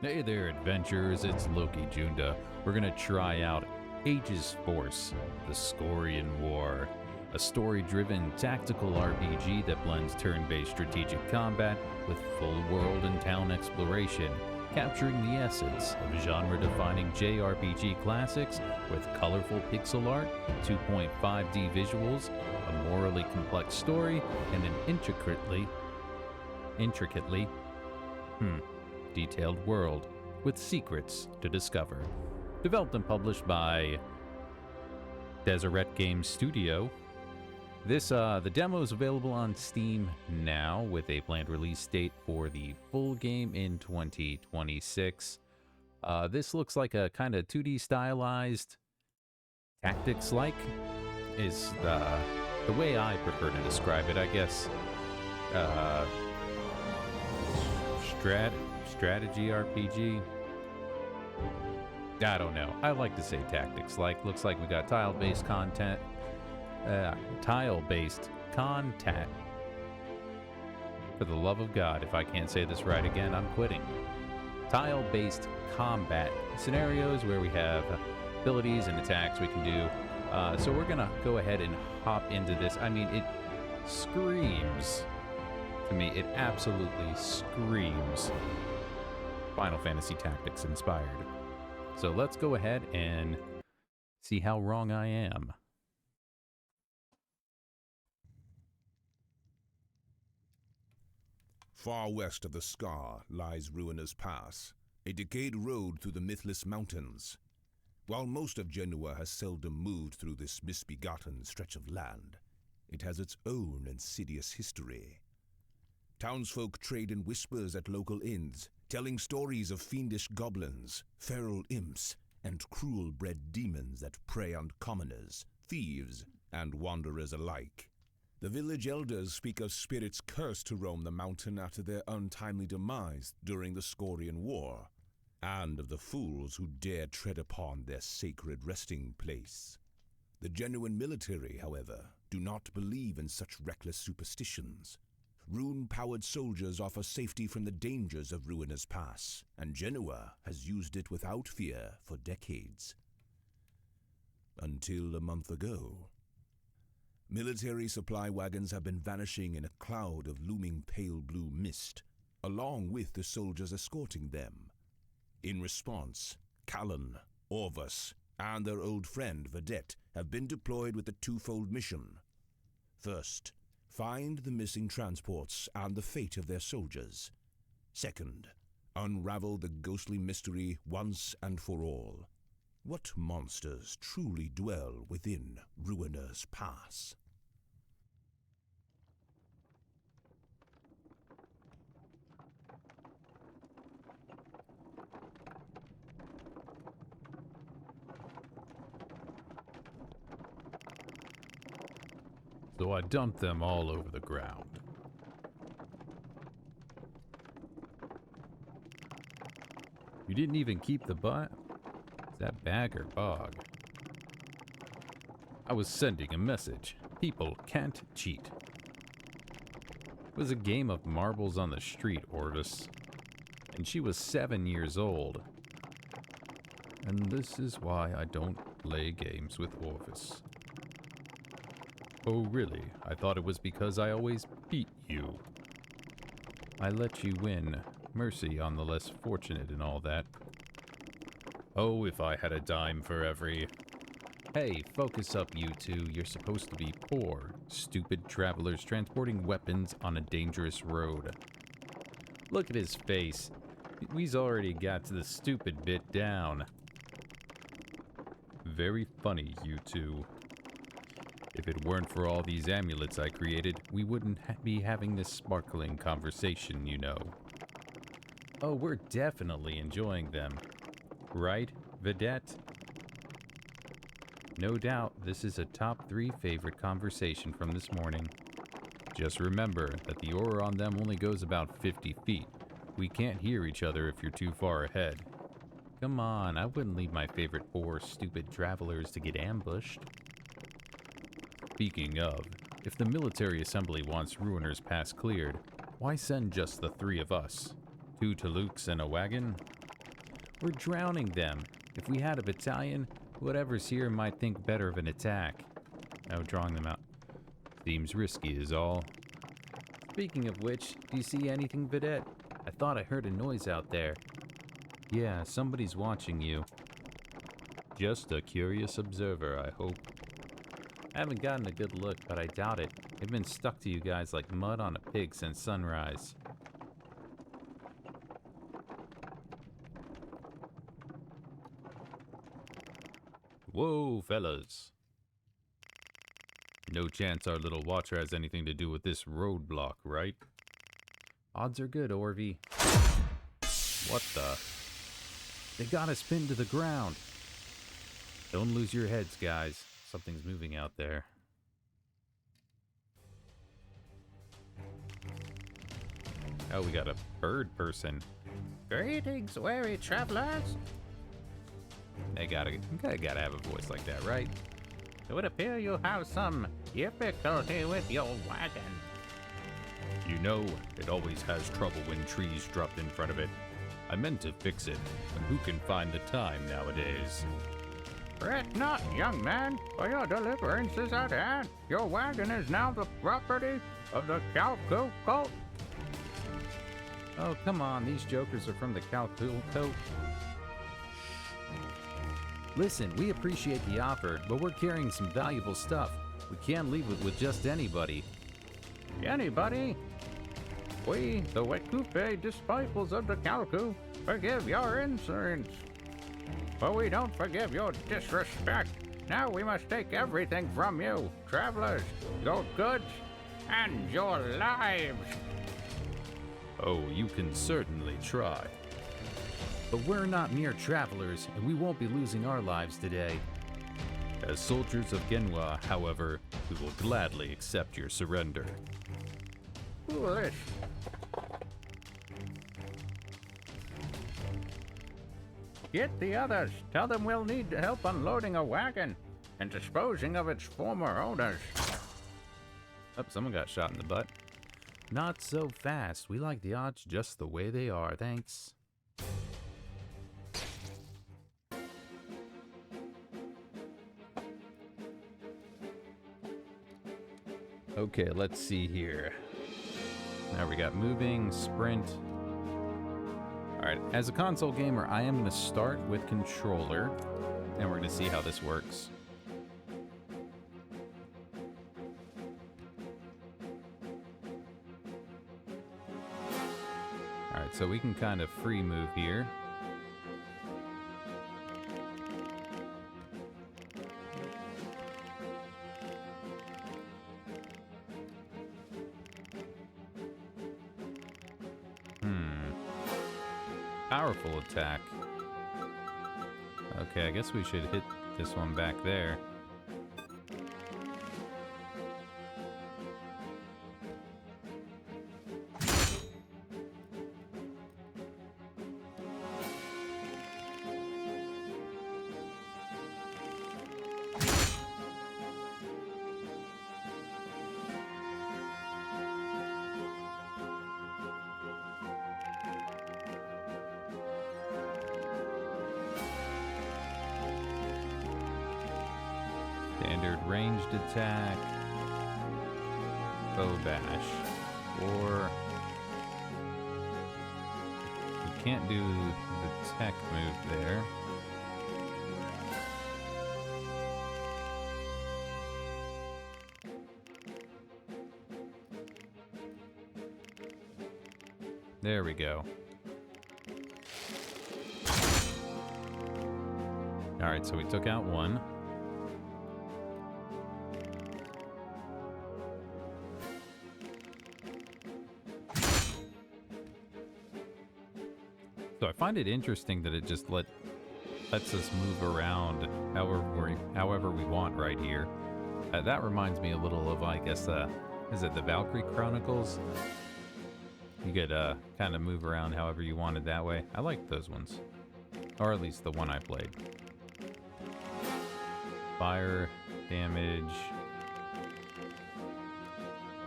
Hey there, adventurers, it's Loki Junda. We're gonna try out Aegis Force, the Scorian War, a story-driven tactical RPG that blends turn-based strategic combat with full world and town exploration, capturing the essence of genre-defining JRPG classics with colorful pixel art, 2.5D visuals, a morally complex story, and an intricately detailed world with secrets to discover. Developed and published by Deseret Games Studio. The demo is available on Steam now with a planned release date for the full game in 2026. This looks like a kind of 2D stylized tactics-like is the way I prefer to describe it, I guess. Strategy RPG? I don't know. I like to say tactics. Looks like we got tile-based content. Tile-based content. For the love of God, if I can't say this right again, I'm quitting. Tile-based combat scenarios where we have abilities and attacks we can do. So we're gonna go ahead and hop into this. I mean, it screams to me. It absolutely screams Final Fantasy Tactics inspired. So let's go ahead and see how wrong I am. Far west of the Scar lies Ruiner's Pass, a decayed road through the mythless mountains. While most of Genua has seldom moved through this misbegotten stretch of land, it has its own insidious history. Townsfolk trade in whispers at local inns, telling stories of fiendish goblins, feral imps, and cruel-bred demons that prey on commoners, thieves, and wanderers alike. The village elders speak of spirits cursed to roam the mountain after their untimely demise during the Scorian War, and of the fools who dare tread upon their sacred resting place. The genuine military, however, do not believe in such reckless superstitions. Rune-powered soldiers offer safety from the dangers of Ruiner's Pass, and Genua has used it without fear for decades. Until a month ago. Military supply wagons have been vanishing in a cloud of looming pale blue mist, along with the soldiers escorting them. In response, Callan, Orvus, and their old friend Vedette have been deployed with a twofold mission. First, find the missing transports and the fate of their soldiers. Second, unravel the ghostly mystery once and for all. What monsters truly dwell within Ruiner's Pass? So I dumped them all over the ground. You didn't even keep the butt? Is that bag or bog? I was sending a message. People can't cheat. It was a game of marbles on the street, Orvis. And she was 7 years old. And this is why I don't play games with Orvis. Oh, really? I thought it was because I always beat you. I let you win. Mercy on the less fortunate and all that. Oh, if I had a dime for every... Hey, focus up, you two. You're supposed to be poor, stupid travelers transporting weapons on a dangerous road. Look at his face. We've already got to the stupid bit down. Very funny, you two. If it weren't for all these amulets I created, we wouldn't be having this sparkling conversation, you know. Oh, we're definitely enjoying them. Right, Vedette? No doubt, this is a top 3 favorite conversation from this morning. Just remember that the aura on them only goes about 50 feet. We can't hear each other if you're too far ahead. Come on, I wouldn't leave my favorite poor, stupid travelers to get ambushed. Speaking of, if the military assembly wants Ruiner's Pass cleared, why send just the 3 of us? 2 Talukes and a wagon? We're drowning them. If we had a battalion, whatever's here might think better of an attack. Now drawing them out seems risky is all. Speaking of which, do you see anything, Vedette? I thought I heard a noise out there. Yeah, somebody's watching you. Just a curious observer, I hope. I haven't gotten a good look, but I doubt it. They've been stuck to you guys like mud on a pig since sunrise. Whoa, fellas. No chance our little watcher has anything to do with this roadblock, right? Odds are good, Orvie. What the? They got us pinned to the ground. Don't lose your heads, guys. Something's moving out there. Oh, we got a bird person. Greetings, weary travelers. They gotta have a voice like that, right? It would appear you have some difficulty with your wagon. You know, it always has trouble when trees drop in front of it. I meant to fix it, but who can find the time nowadays? Fret not, young man, for your deliverance is at hand. Your wagon is now the property of the Calcu cult. Oh, come on, these jokers are from the Calcu cult. Listen, we appreciate the offer, but we're carrying some valuable stuff. We can't leave it with just anybody. Anybody? We, the Wekupe disciples of the Calcu, forgive your insolence. But we don't forgive your disrespect. Now we must take everything from you, travelers, your goods, and your lives. Oh, you can certainly try. But we're not mere travelers, and we won't be losing our lives today. As soldiers of Genwa, however, we will gladly accept your surrender. Foolish. Get the others. Tell them we'll need help unloading a wagon and disposing of its former owners. Oh, someone got shot in the butt. Not so fast. We like the odds just the way they are, thanks. Okay, let's see here. Now we got moving, sprint. Alright, as a console gamer, I am going to start with controller, and we're going to see how this works. Alright, so we can kind of free move here. Powerful attack. Okay, I guess we should hit this one back there. Standard ranged attack, bow bash, or we can't do the tech move there. There we go. All right, so we took out one. So I find it interesting that it just lets us move around however we want right here. That reminds me a little of, I guess, is it the Valkyrie Chronicles? You could kind of move around however you wanted that way. I liked those ones. Or at least the one I played. Fire, damage.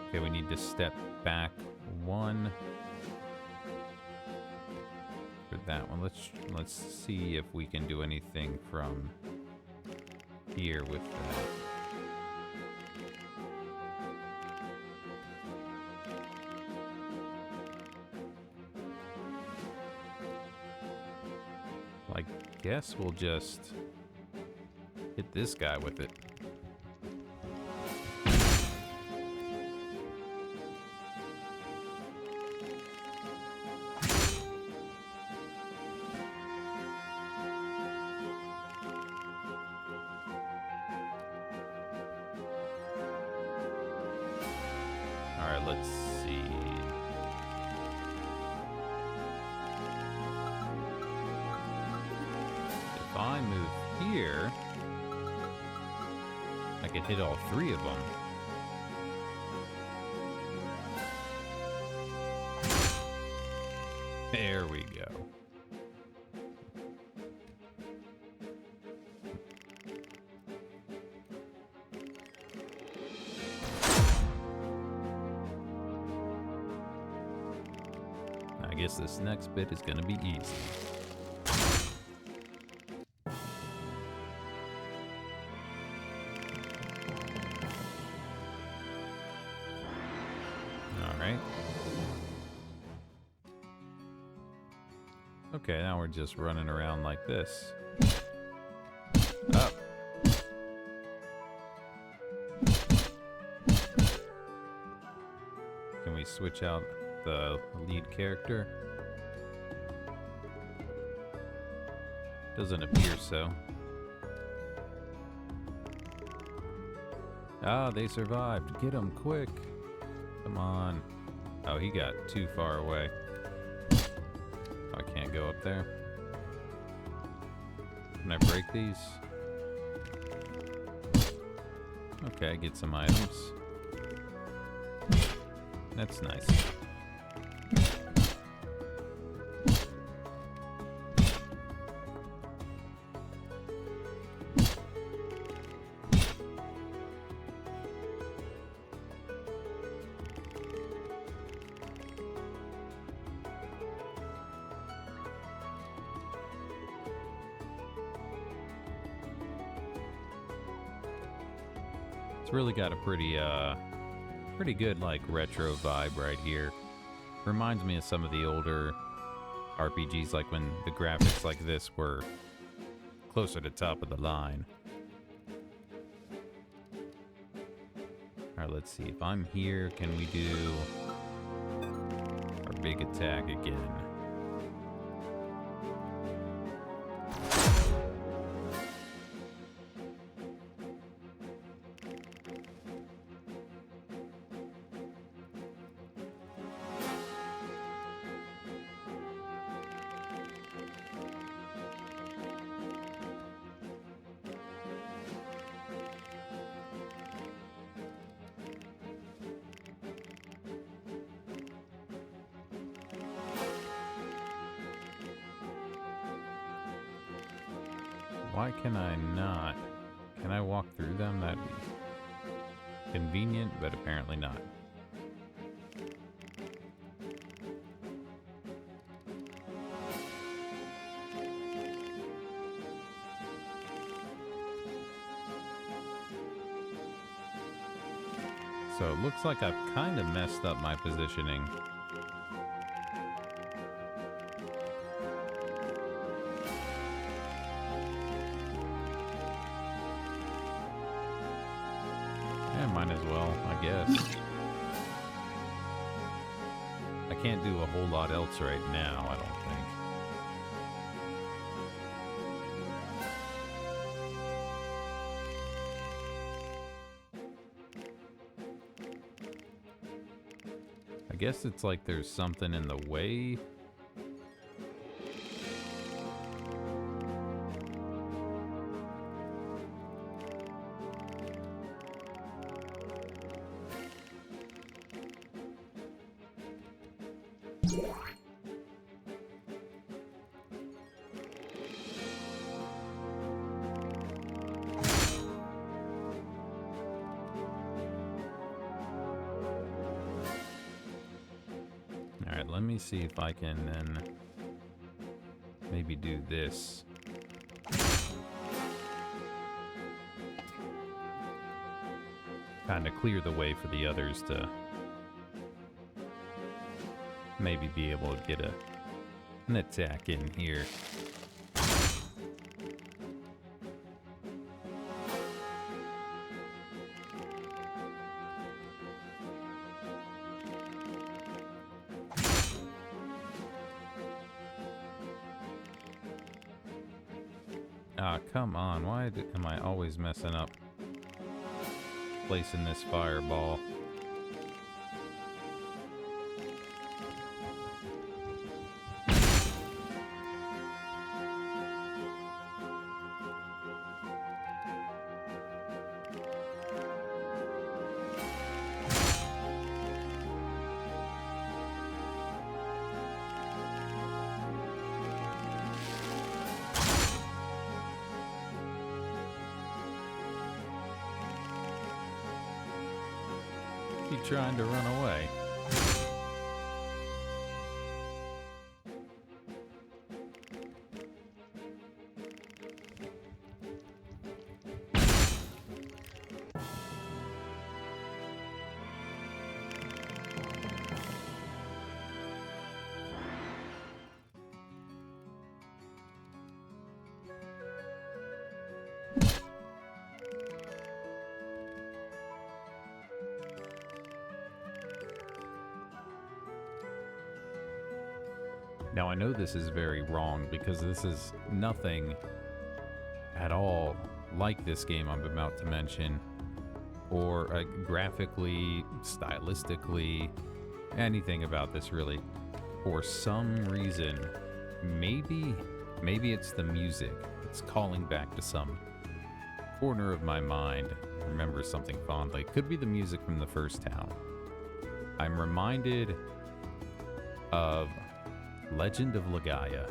Okay, we need to step back one. for that one. Let's see if we can do anything from here with that. I guess we'll just hit this guy with it. Alright, let's see. If I move here, I could hit all three of them. There we go. I guess this next bit is going to be easy. Alright. Okay, now we're just running around like this. Up. Can we switch out the lead character? Doesn't appear so. Ah, they survived. Get them quick. Come on. Oh, he got too far away. I can't go up there. Can I break these? Okay, get some items. That's nice. It's really got a pretty good like retro vibe right here. Reminds me of some of the older RPGs, like when the graphics like this were closer to top of the line. Alright, let's see. If I'm here, can we do our big attack again? Why can I not? Can I walk through them? That'd be convenient, but apparently not. So it looks like I've kind of messed up my positioning. Might as well, I guess. I can't do a whole lot else right now, I don't think. I guess it's like there's something in the way. Alright, let me see if I can then maybe do this. Kind of clear the way for the others to maybe be able to get an attack in here. Ah, come on. Why am I always messing up placing this fireball? He trying to run away. Now, I know this is very wrong because this is nothing at all like this game I'm about to mention, or graphically, stylistically, anything about this really. For some reason, maybe it's the music. It's calling back to some corner of my mind. Remember something fondly. Could be the music from the first town. I'm reminded of Legend of Legaia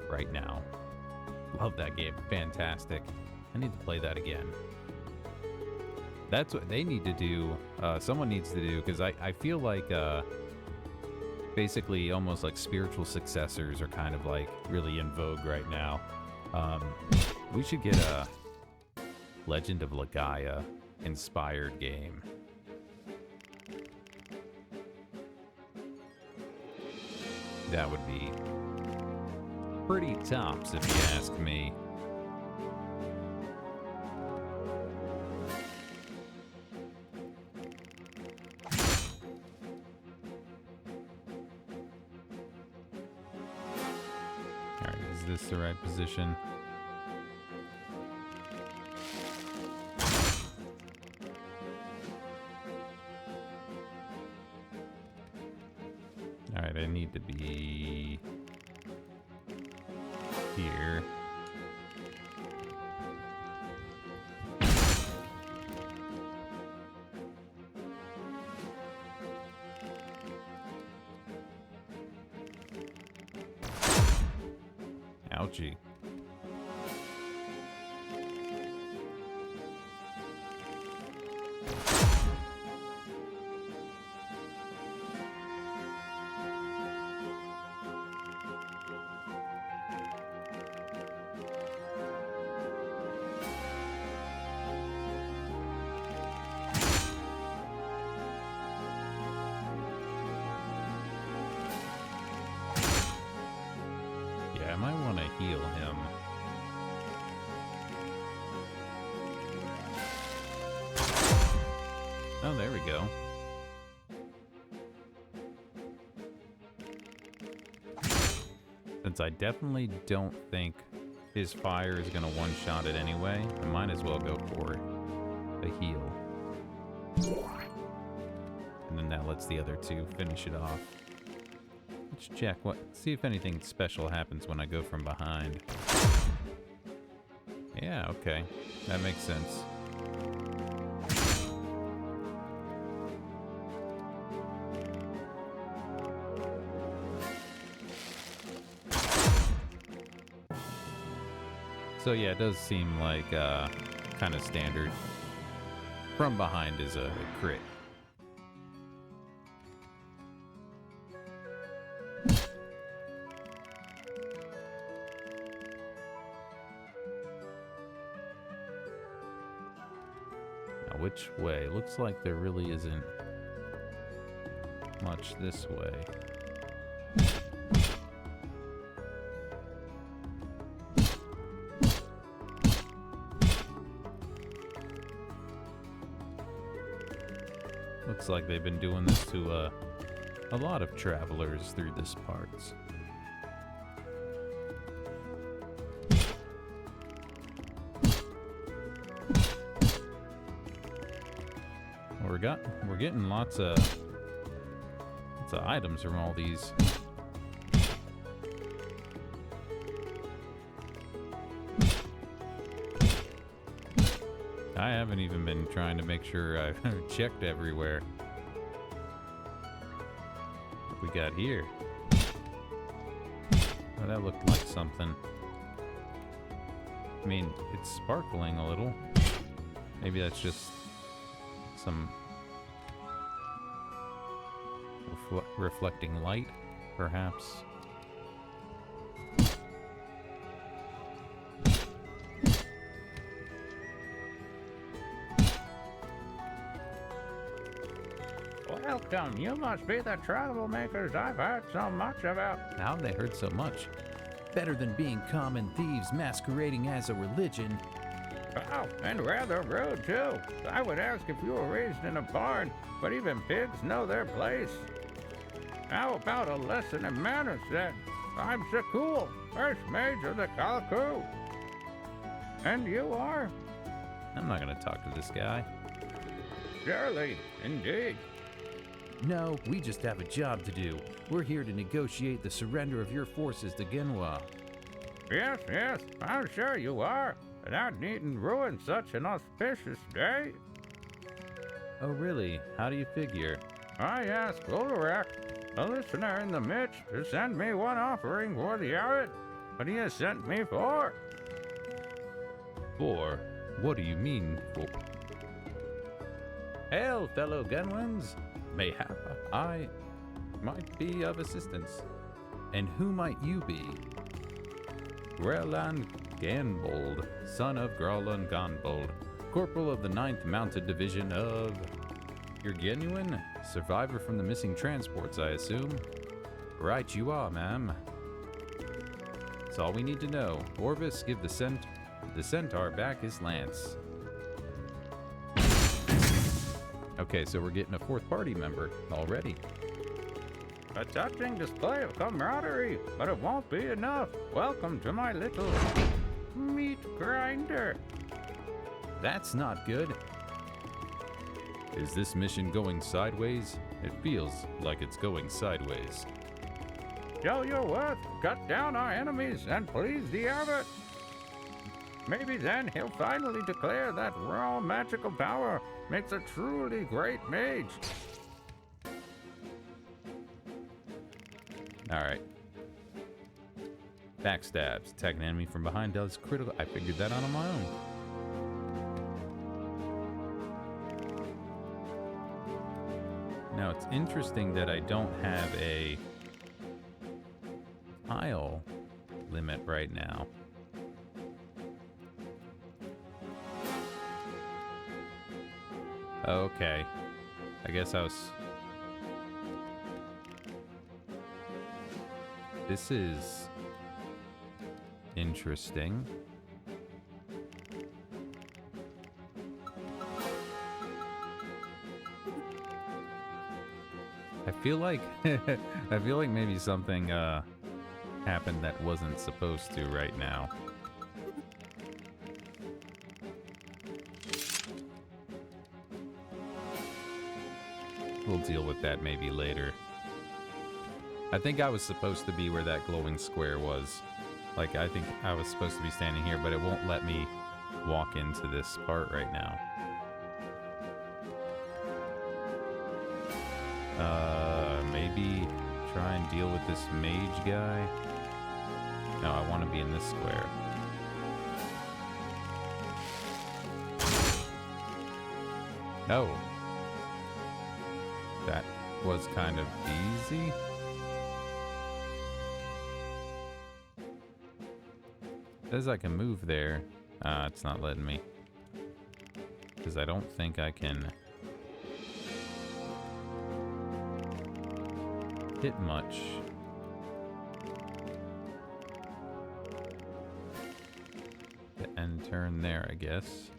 right now. Love that game. Fantastic. I need to play that again. That's what they need to do. Someone needs to do, because I feel like basically almost like spiritual successors are kind of like really in vogue right now. We should get a Legend of Legaia inspired game. That would be pretty tops, if you ask me. Alright, is this the right position? Alright, I need to be here. Ouchie. I might want to heal him. Oh, there we go. Since I definitely don't think his fire is going to one-shot it anyway, I might as well go for a heal. And then that lets the other two finish it off. Let's check see if anything special happens when I go from behind. Yeah, okay. That makes sense. So yeah, it does seem like kind of standard. From behind is a crit. Now, which way? Looks like there really isn't much this way. Looks like they've been doing this to a lot of travelers through this parts. We're getting lots of items from all these. I haven't even been trying to make sure I've checked everywhere. What we got here? Oh, that looked like something. I mean, it's sparkling a little. Maybe that's just some reflecting light, perhaps. Welcome, you must be the troublemakers I've heard so much about. How have they heard so much? Better than being common thieves masquerading as a religion. Oh, and rather rude, too. I would ask if you were raised in a barn, but even pigs know their place. How about a lesson in manners, then? I'm Sakul, first mage of the Kalaku. And you are? I'm not gonna talk to this guy. Surely, indeed. No, we just have a job to do. We're here to negotiate the surrender of your forces to Ianua. Yes, yes, I'm sure you are. Without needing ruin such an auspicious day. Oh, really? How do you figure? I asked Ulrich, a listener in the midst, to send me one offering for the Arid, but he has sent me 4. 4? What do you mean, 4? Hail, fellow Genwins! Mayhap I might be of assistance. And who might you be? Greland Ganbold, son of Grauland Ganbold, corporal of the 9th Mounted Division of... You're genuine? Survivor from the missing transports, I assume? Right you are, ma'am. That's all we need to know. Orvis, give the centaur back his lance. Okay, so we're getting a 4th party member already. A touching display of camaraderie, but it won't be enough. Welcome to my little meat grinder. That's not good. Is this mission going sideways? It feels like it's going sideways. Show your worth, cut down our enemies, and please the Abbot. Maybe then he'll finally declare that raw magical power makes a truly great mage. Alright. Backstabs. Attack an enemy from behind does critical. I figured that out on my own. Now it's interesting that I don't have a tile limit right now. Okay. I guess I was... This is interesting. I feel like I feel like maybe something happened that wasn't supposed to right now. We'll deal with that maybe later. I think I was supposed to be where that glowing square was. Like, I think I was supposed to be standing here, but it won't let me walk into this part right now. Maybe try and deal with this mage guy. No, I want to be in this square. No. That was kind of easy. Says I can move there. It's not letting me. because I don't think I can hit much. The end turn there, I guess.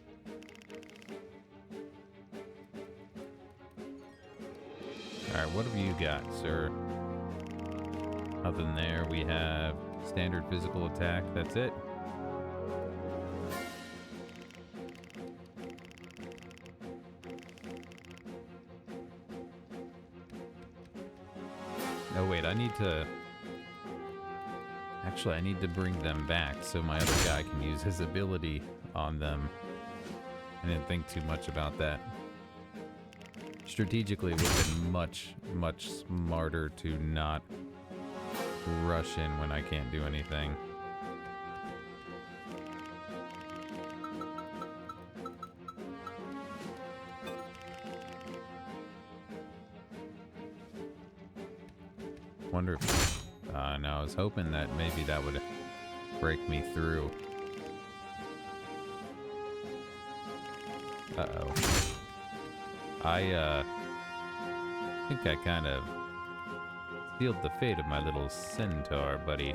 Alright, what have you got, sir? Nothing there. We have standard physical attack. That's it. Oh, wait, I need to... Actually, I need to bring them back so my other guy can use his ability on them. I didn't think too much about that. Strategically, it would have been much, much smarter to not rush in when I can't do anything. Wonder if... no, I was hoping that maybe that would break me through. Uh-oh. I think I kind of sealed the fate of my little centaur buddy.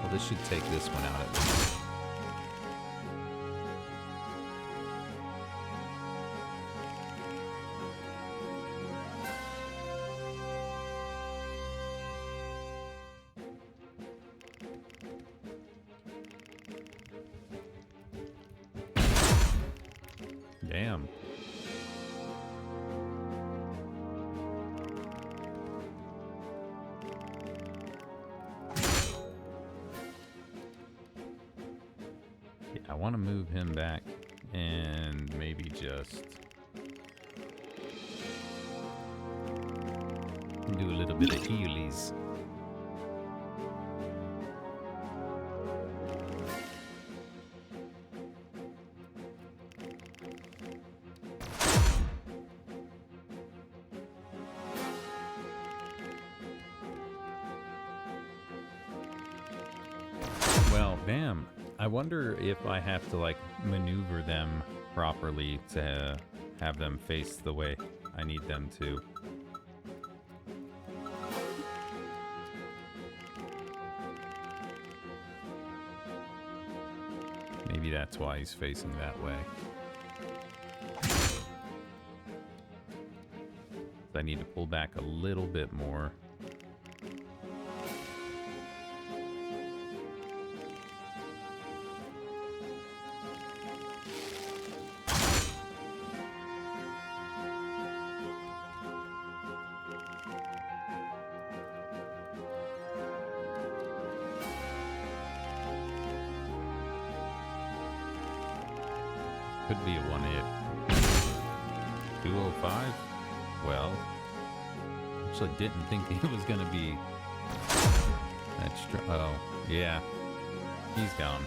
Well, this should take this one out at least. Damn. Yeah, I want to move him back and maybe just do a little bit of healies. Well, damn. I wonder if I have to, like, maneuver them properly to have them face the way I need them to. Maybe that's why he's facing that way. I need to pull back a little bit more. Could be a one hit. 205? Well, actually didn't think he was gonna be that strong. Oh, yeah. He's gone.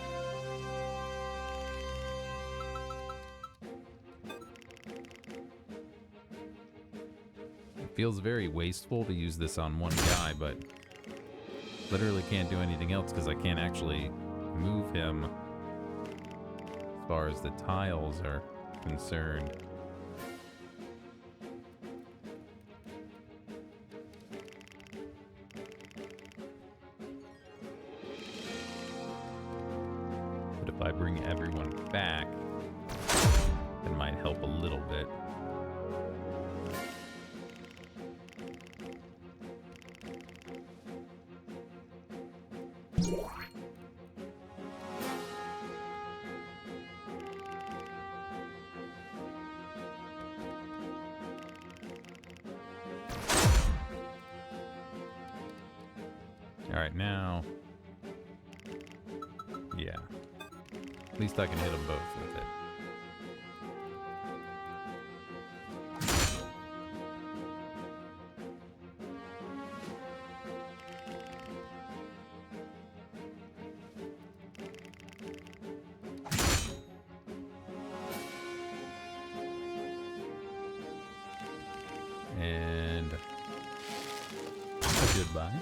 It feels very wasteful to use this on one guy, but literally can't do anything else because I can't actually move him as far as the tiles are concerned. But if I bring everyone back, it might help a little bit. All right, now, yeah, at least I can hit them both with it. And a goodbye.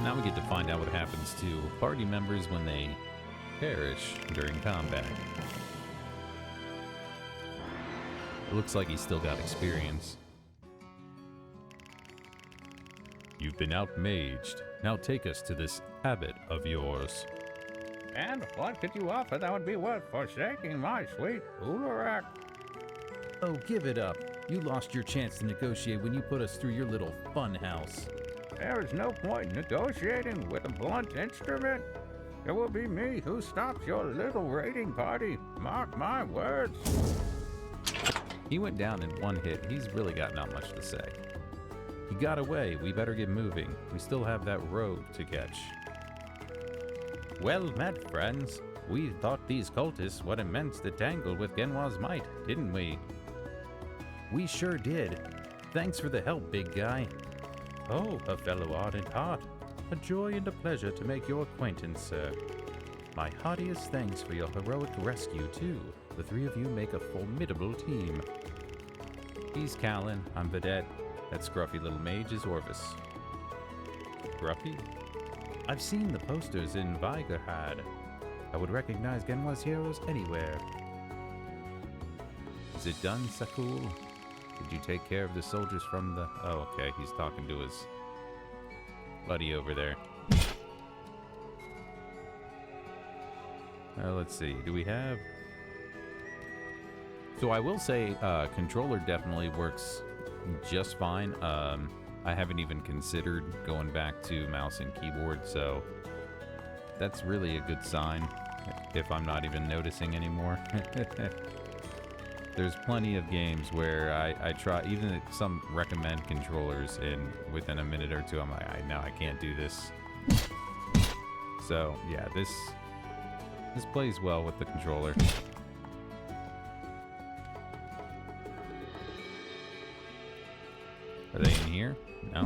Now we get to find out what happens to party members when they perish during combat. It looks like he's still got experience. You've been outmaged. Now take us to this abbot of yours. And what could you offer that would be worth forsaking my sweet Ularak? Oh, give it up. You lost your chance to negotiate when you put us through your little fun house. There is no point negotiating with a blunt instrument. It will be me who stops your little raiding party. Mark my words. He went down in one hit. He's really got not much to say. He got away. We better get moving. We still have that road to catch. Well met, friends. We thought these cultists were immense to tangle with Genwa's might, didn't we? We sure did. Thanks for the help, big guy. Oh, a fellow ardent heart. A joy and a pleasure to make your acquaintance, sir. My heartiest thanks for your heroic rescue, too. The three of you make a formidable team. He's Callan, I'm Vedette. That scruffy little mage is Orvis. Scruffy? I've seen the posters in Vigerhad. I would recognize Genwa's heroes anywhere. Is it done, Sakul? Did you take care of the soldiers from the... Oh, okay, he's talking to his buddy over there. Let's see, do we have... So I will say, controller definitely works just fine. I haven't even considered going back to mouse and keyboard, so that's really a good sign if I'm not even noticing anymore. There's plenty of games where I try, even some recommend controllers, and within a minute or two I'm like, no, I can't do this. So yeah, this plays well with the controller. Are they in here? No.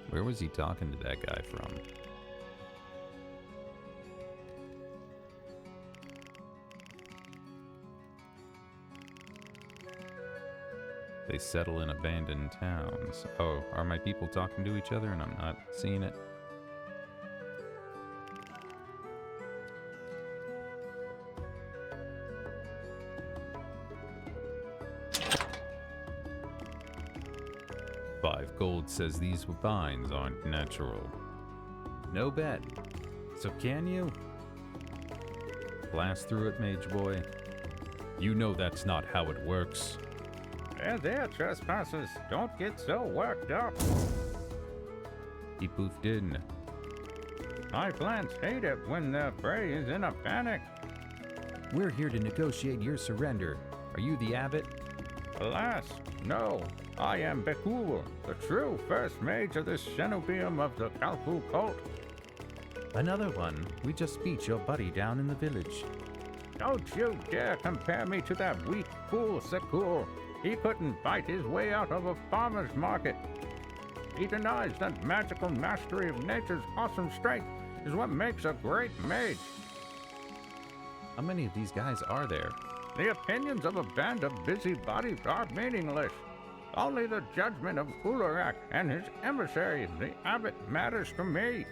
Where was he talking to that guy from? They settle in abandoned towns. Oh, are my people talking to each other and I'm not seeing it? Gold says these vines aren't natural. No bet. So can you? Blast through it, mage boy. You know that's not how it works. They're trespassers. Don't get so worked up. He poofed in. My plants hate it when their prey is in a panic. We're here to negotiate your surrender. Are you the abbot? Alas, no. I am Bekul, the true first mage of this cenobium of the Kalku cult. Another one. We just beat your buddy down in the village. Don't you dare compare me to that weak fool Sakul. He couldn't fight his way out of a farmer's market. He denies that magical mastery of nature's awesome strength is what makes a great mage. How many of these guys are there? The opinions of a band of busybodies are meaningless. Only the judgment of Ularak and his emissary, the abbot, matters to me.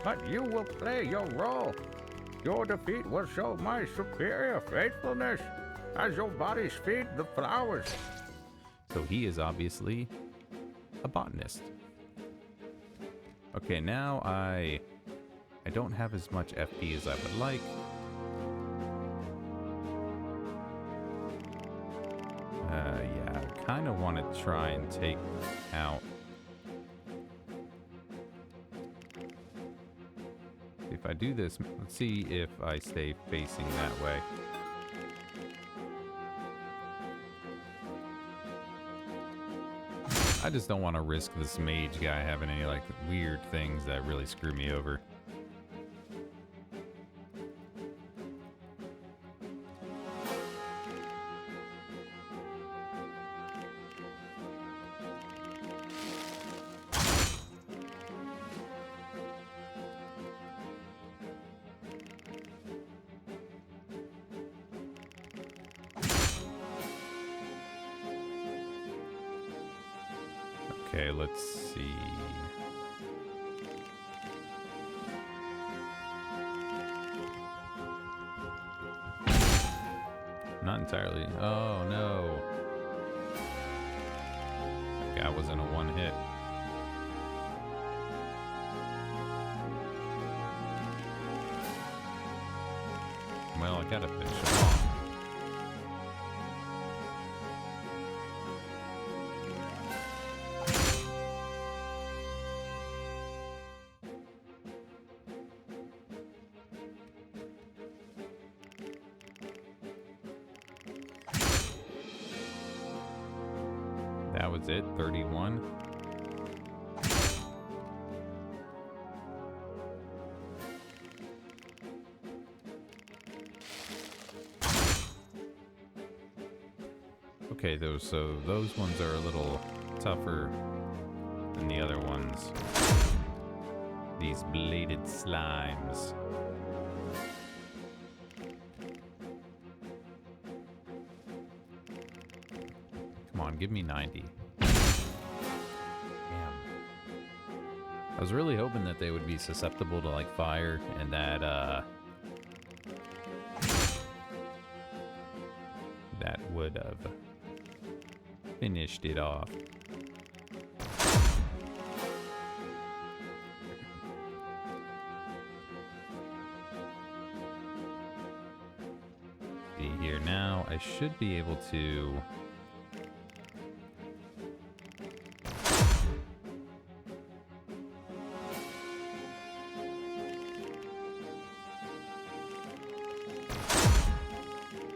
But you will play your role. Your defeat will show my superior faithfulness as your bodies feed the flowers. So he is obviously a botanist. Okay, now I don't have as much FP as I would like. Yeah, I kind of want to try and take out. If I do this, let's see if I stay facing that way. I just don't want to risk this mage guy having any like weird things that really screw me over. Okay, let's see. Not entirely. Oh, no. That guy wasn't a one hit. Well, I gotta finish him off. That was it, 31. Okay, so those ones are a little tougher than the other ones. These bladed slimes. Come on, give me 90. Damn. I was really hoping that they would be susceptible to like fire and that would have finished it off. See here now, I should be able to.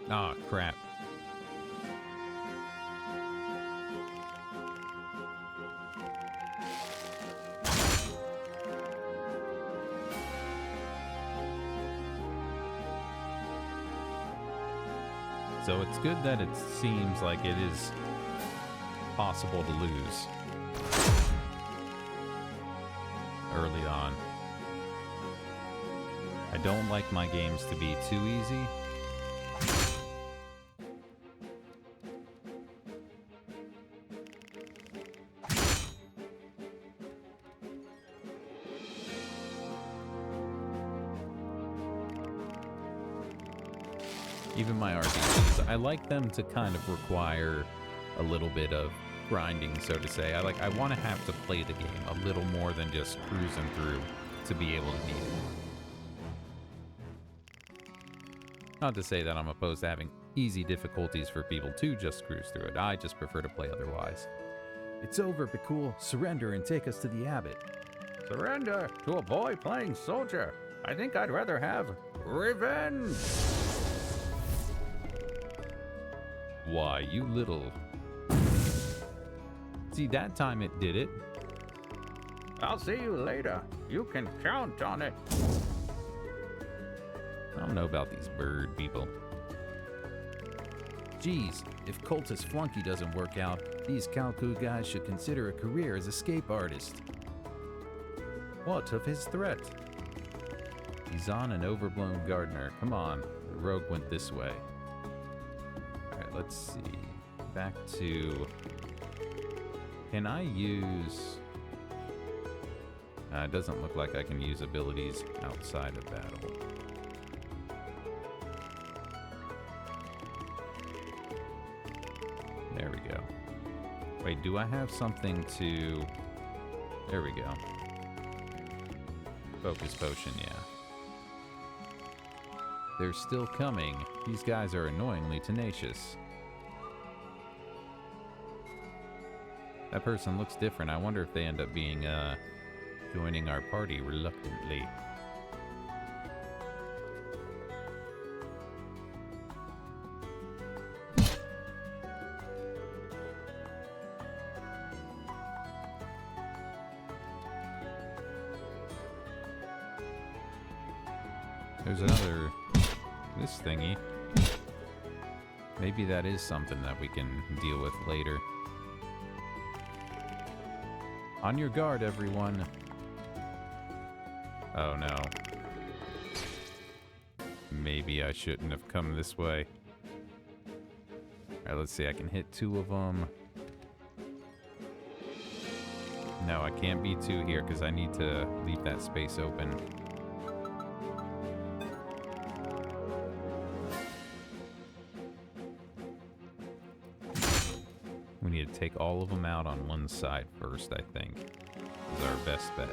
Oh, crap. So it's good that it seems like it is possible to lose early on. I don't like my games to be too easy. Even my RPGs, I like them to kind of require a little bit of grinding, so to say. I want to have to play the game a little more than just cruising through to be able to beat it. Not to say that I'm opposed to having easy difficulties for people to just cruise through it. I just prefer to play otherwise. It's over, Pikul. Surrender and take us to the abbot. Surrender to a boy playing soldier. I think I'd rather have revenge. Why, you little... See, that time it did it. I'll see you later. You can count on it. I don't know about these bird people. Geez, if Cultist Flunky doesn't work out, these Kalku guys should consider a career as escape artist. What of his threat? He's on an overblown gardener. Come on, the rogue went this way. Alright, let's see. Back to... Can I use... it doesn't look like I can use abilities outside of battle. There we go. Wait, do I have something to... There we go. Focus potion, yeah. They're still coming. These guys are annoyingly tenacious. That person looks different. I wonder if they end up being, joining our party reluctantly. There's another... this thingy. Maybe that is something that we can deal with later. On your guard, everyone. Oh no. Maybe I shouldn't have come this way. Alright, let's see. I can hit 2 of them. No, I can't be 2 here because I need to leave that space open. We need to take all of them out on one side first, I think. Is our best bet.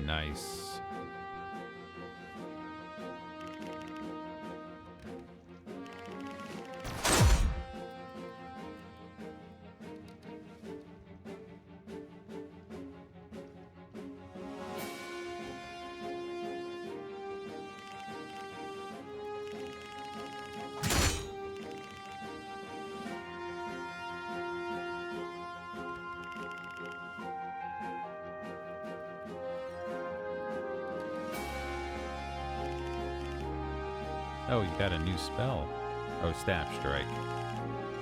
Nice. Oh, you got a new spell. Oh, Staff Strike.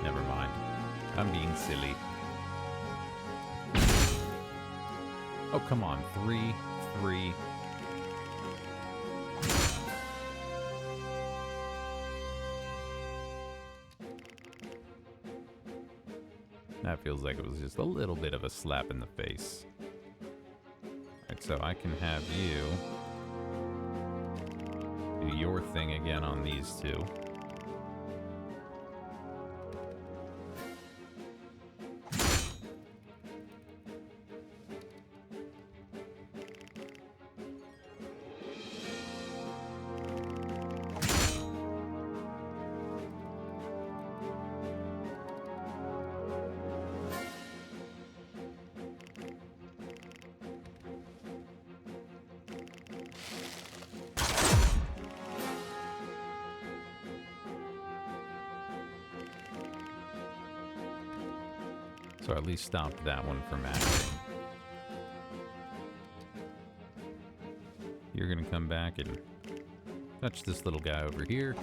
Never mind. I'm being silly. Oh, come on. 3, 3. That feels like it was just a little bit of a slap in the face. Alright, so I can have you do your thing again on these two. So at least stopped that one from acting. You're gonna come back and touch this little guy over here.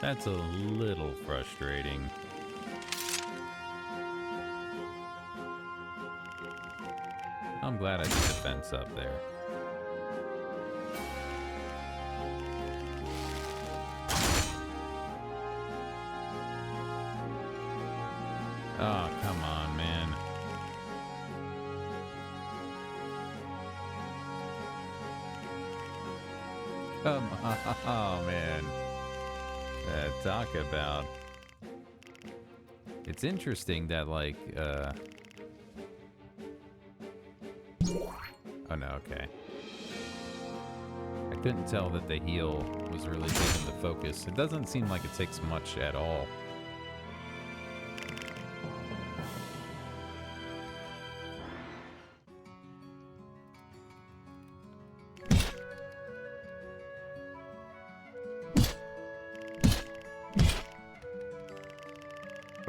That's a little frustrating. I'm glad I did the fence up there. Oh, come on, man. Oh, man. Talk about... It's interesting that, like, Oh, no, okay. I couldn't tell that the heal was really taking the focus. It doesn't seem like it takes much at all.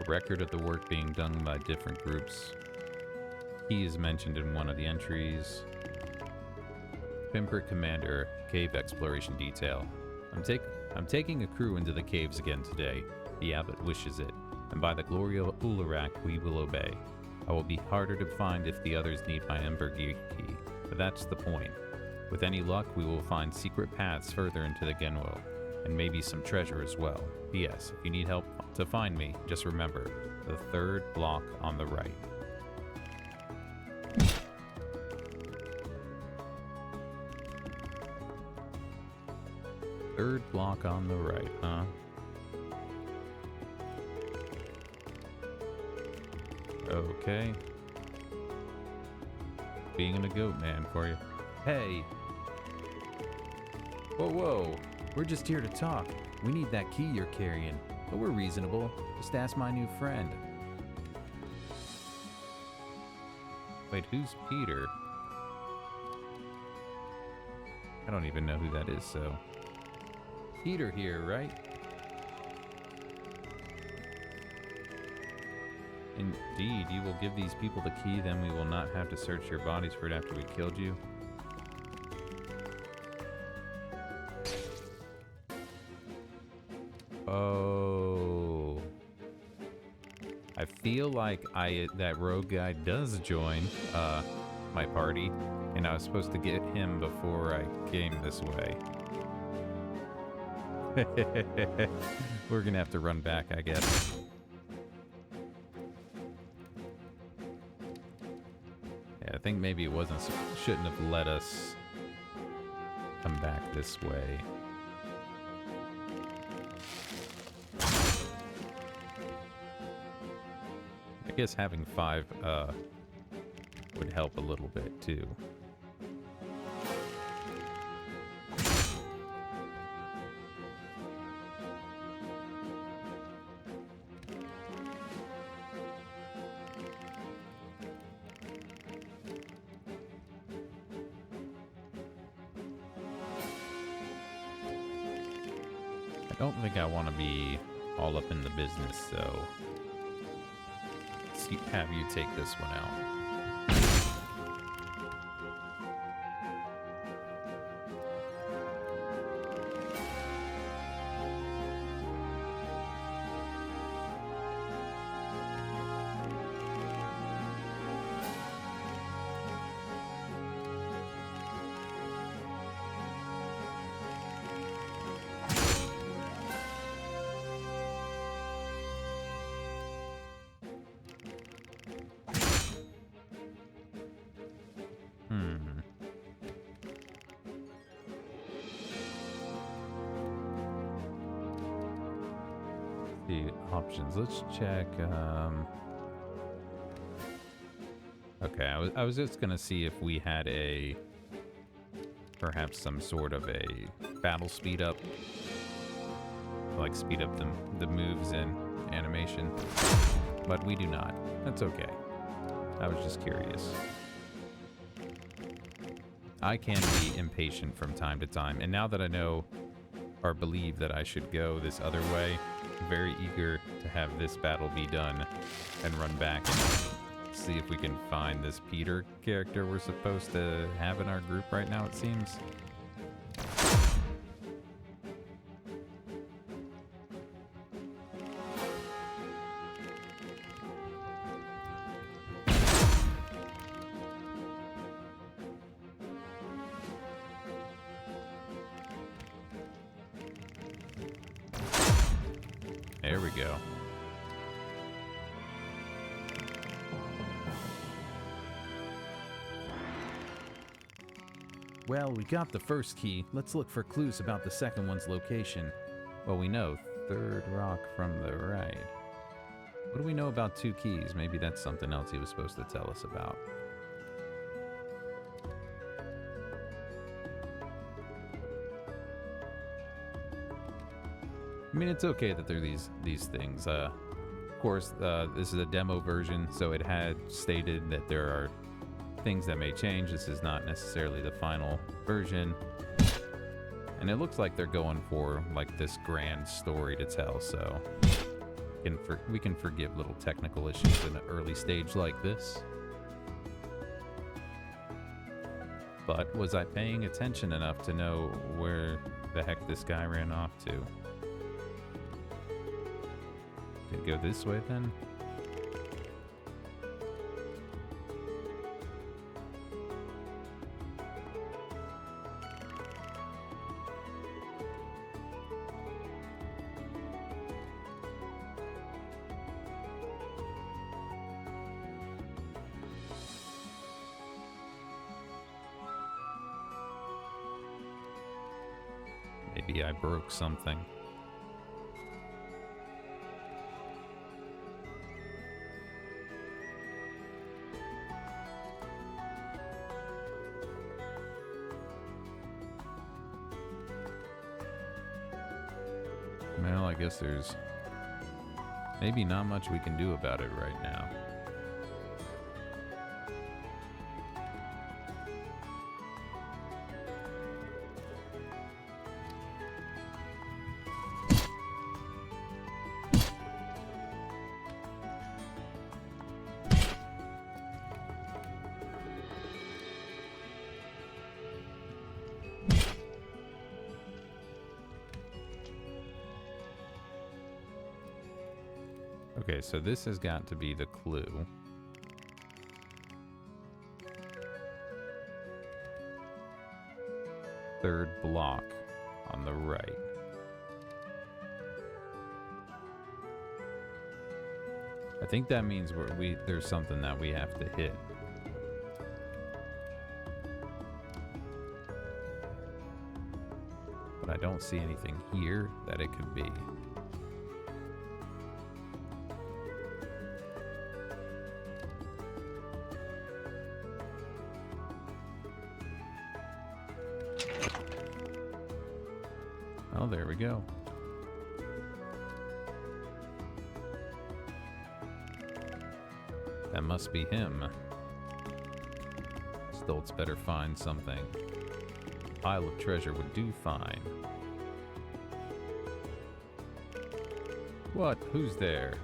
Record of the work being done by different groups. He is mentioned in one of the entries. Pimpert Commander, Cave Exploration Detail. I'm taking a crew into the caves again today. The abbot wishes it, and by the glory of Ularak we will obey. I will be harder to find if the others need my Ember Gear key, but that's the point. With any luck, we will find secret paths further into the Genwo, and maybe some treasure as well. P.S. If you need help to find me, just remember, the third block on the right. Third block on the right, huh? Okay. Being a goat man for you. Hey! Whoa, whoa! We're just here to talk. We need that key you're carrying. But we're reasonable. Just ask my new friend. Wait, who's Peter? I don't even know who that is, so... Peter here, right? Indeed, you will give these people the key, then we will not have to search your bodies for it after we killed you. Oh. I feel like that rogue guy does join my party, and I was supposed to get him before I came this way. We're gonna have to run back, I guess. Yeah, I think maybe it shouldn't have let us come back this way. I guess having 5 would help a little bit too. I don't think I want to be all up in the business, so let's have you take this one out. The options. Let's check. Okay, I was just gonna see if we had perhaps some sort of a battle speed up, like speed up the moves and animation, but we do not. That's okay. I was just curious. I can be impatient from time to time, and now that I know or believe that I should go this other way, I'm very eager to have this battle be done and run back and see if we can find this Peter character we're supposed to have in our group right now, it seems. There we go. Well, we got the first key. Let's look for clues about the second one's location. Well, we know third rock from the right. What do we know about 2 keys? Maybe that's something else he was supposed to tell us about. I mean, it's okay that there are these things. Of course, this is a demo version, so it had stated that there are things that may change. This is not necessarily the final version. And it looks like they're going for like this grand story to tell, so we can forgive little technical issues in an early stage like this. But was I paying attention enough to know where the heck this guy ran off to? Could go this way then? Maybe I broke something. Well, I guess there's maybe not much we can do about it right now. Okay, so this has got to be the clue. Third block on the right. I think that means there's something that we have to hit. But I don't see anything here that it could be. Oh, there we go. That must be him. Stoltz better find something. A pile of treasure would do fine. What? Who's there?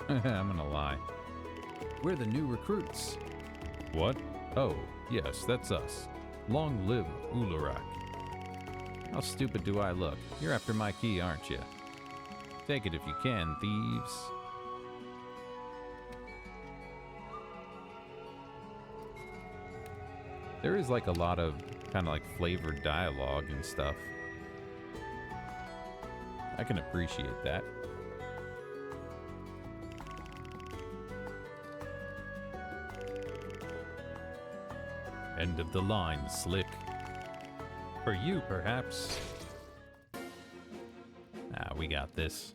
I'm gonna lie. We're the new recruits. What? Oh, yes, that's us. Long live Ularak. How stupid do I look? You're after my key, aren't you? Take it if you can, thieves. There is like a lot of kind of like flavored dialogue and stuff. I can appreciate that. End of the line, Slick. For you, perhaps. Ah, we got this.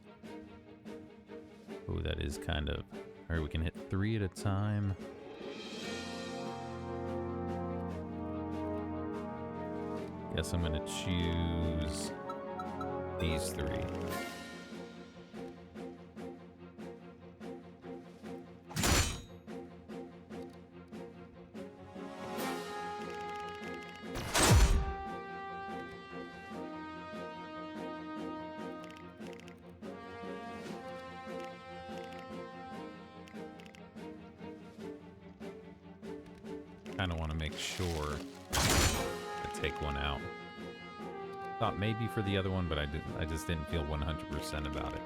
Oh, that is kind of... Alright, we can hit 3 at a time. Guess I'm gonna choose these 3. Kind of want to make sure I take one out. Thought maybe for the other one, but I just didn't feel 100% about it.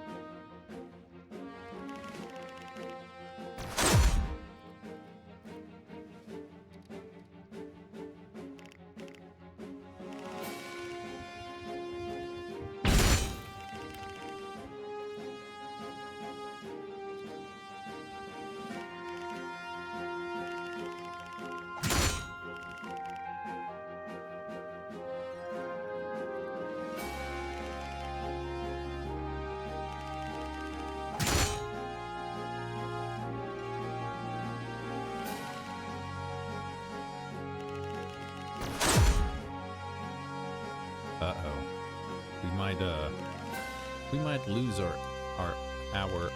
We might lose our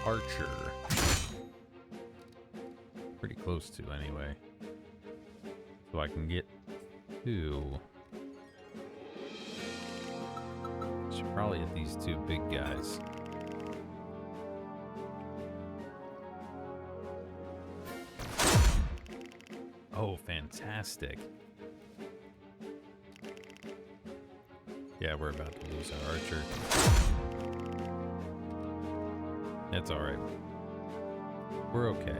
archer. Pretty close to, anyway. So I can get 2. Should probably hit these 2 big guys. Oh, fantastic. Yeah, we're about to lose our archer. It's alright. We're okay.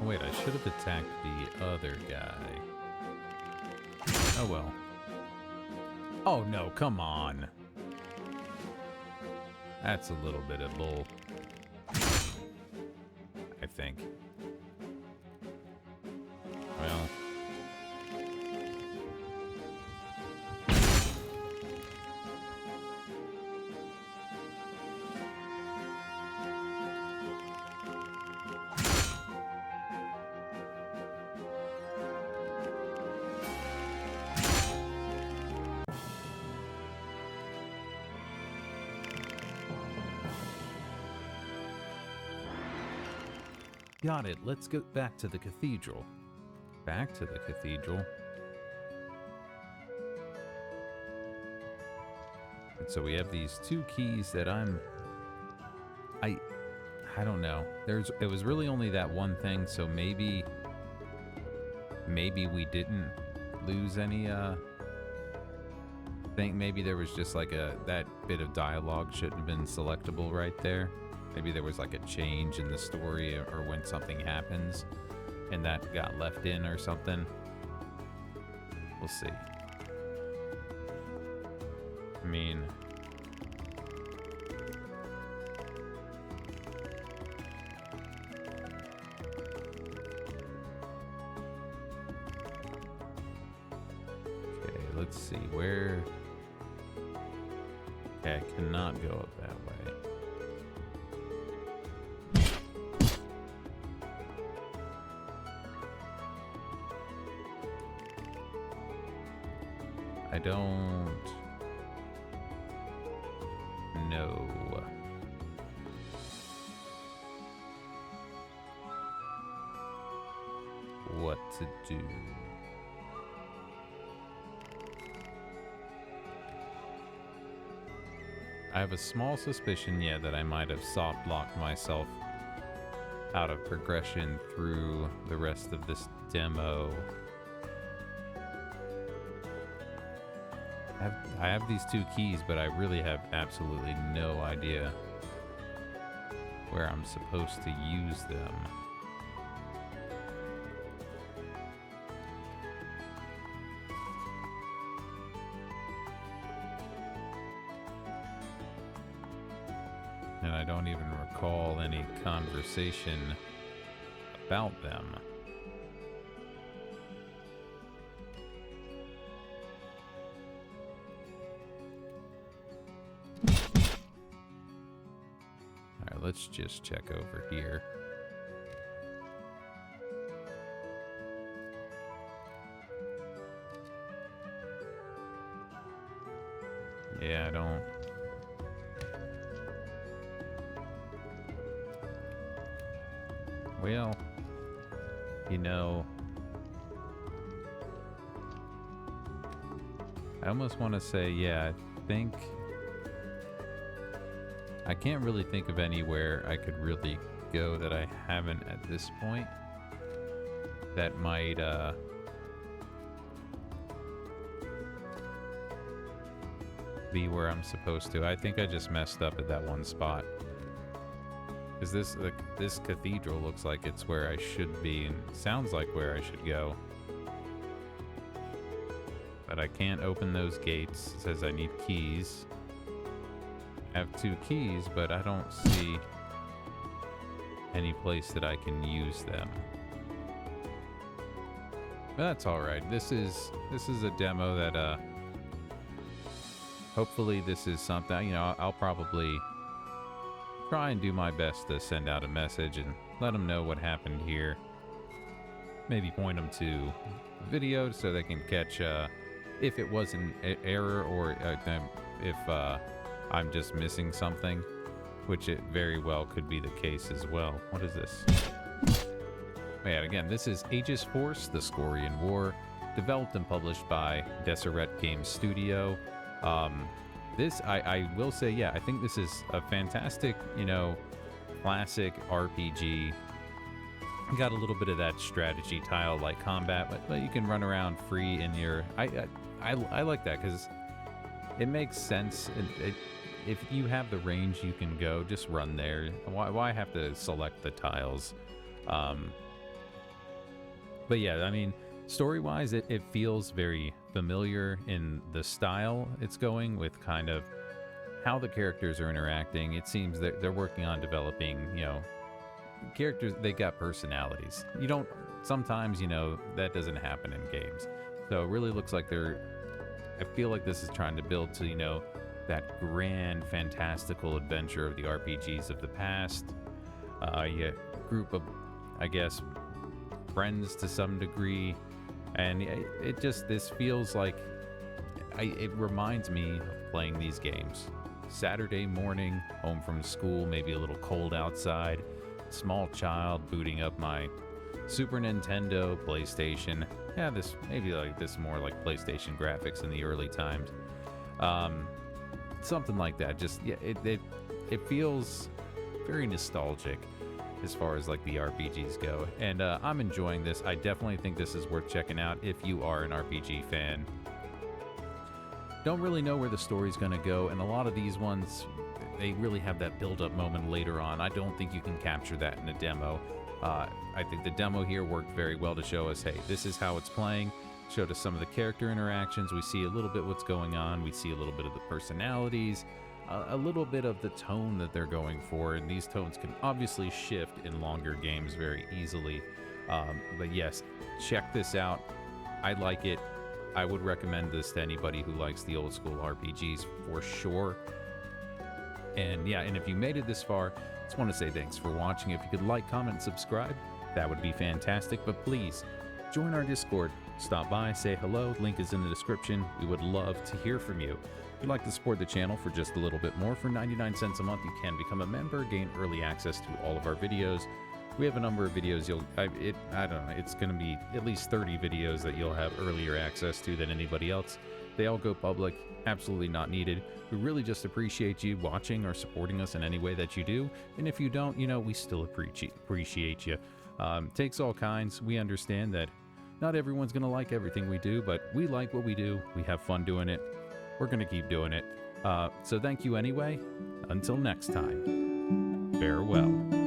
Wait, I should have attacked the other guy. Oh well. Oh no, come on. That's a little bit of bull. I think. Well. Got it. Let's go back to the cathedral. Back to the cathedral. And so we have these 2 keys that I don't know. It was really only that one thing, so maybe we didn't lose any thing. Maybe there was just like that bit of dialogue shouldn't have been selectable right there. Maybe there was like a change in the story or when something happens and that got left in or something. We'll see. I mean, let's see, where... Okay, I cannot go up that way. I don't know what to do. I have a small suspicion, yeah, that I might have soft-locked myself out of progression through the rest of this demo. I have these 2 keys, but I really have absolutely no idea where I'm supposed to use them. And I don't even recall any conversation about them. Alright, let's just check over here. Yeah, I don't... Well, you know, I almost want to say, yeah, I can't really think of anywhere I could really go that I haven't at this point that might, be where I'm supposed to. I think I just messed up at that one spot. Because this cathedral looks like it's where I should be and sounds like where I should go. But I can't open those gates. It says I need keys. I have 2 keys, but I don't see any place that I can use them. But that's alright. This is a demo that hopefully this is something, you know, I'll probably try and do my best to send out a message and let them know what happened here. Maybe point them to the video so they can catch if it was an error or if I'm just missing something, which it very well could be the case as well. What is this? Yeah, again, this is Aegis Force, the Scorian War, developed and published by Deseret Games Studio. This, I will say, yeah, I think this is a fantastic, you know, classic RPG. Got a little bit of that strategy tile-like combat, but you can run around free in your... I like that, because it makes sense. If you have the range you can go, just run there. Why have to select the tiles? But yeah, I mean, story-wise, it feels very familiar in the style it's going with, kind of how the characters are interacting. It seems that they're working on developing, you know, characters. They got personalities. You don't, sometimes, you know, that doesn't happen in games. So it really looks like I feel like this is trying to build to, you know, that grand, fantastical adventure of the RPGs of the past. You group of, I guess, friends to some degree. And it just, this feels like, it reminds me of playing these games. Saturday morning, home from school, maybe a little cold outside, small child booting up my Super Nintendo, PlayStation. Yeah, this maybe like this more like PlayStation graphics in the early times. Something like that. Just yeah, it feels very nostalgic as far as like the RPGs go, and I'm enjoying this. I definitely think this is worth checking out if you are an RPG fan. Don't really know where the story's going to go, and a lot of these ones, they really have that build-up moment later on. I don't think you can capture that in a demo. I think the demo here worked very well to show us, hey, this is how it's playing. Showed us some of the character interactions. We see a little bit what's going on. We see a little bit of the personalities, a little bit of the tone that they're going for, and these tones can obviously shift in longer games very easily. But yes, check this out. I like it. I would recommend this to anybody who likes the old school RPGs for sure. And yeah, and if you made it this far, just want to say thanks for watching. If you could like, comment, subscribe, that would be fantastic. But please, join our Discord. Stop by, say hello. Link is in the description. We would love to hear from you. If you'd like to support the channel for just a little bit more, for 99 cents a month, you can become a member, gain early access to all of our videos. We have a number of videos I don't know, it's going to be at least 30 videos that you'll have earlier access to than anybody else. They all go public, absolutely not needed. We really just appreciate you watching or supporting us in any way that you do. And if you don't, you know, we still appreciate you. Takes all kinds. We understand that not everyone's going to like everything we do, but we like what we do. We have fun doing it. We're going to keep doing it. So thank you anyway. Until next time, farewell.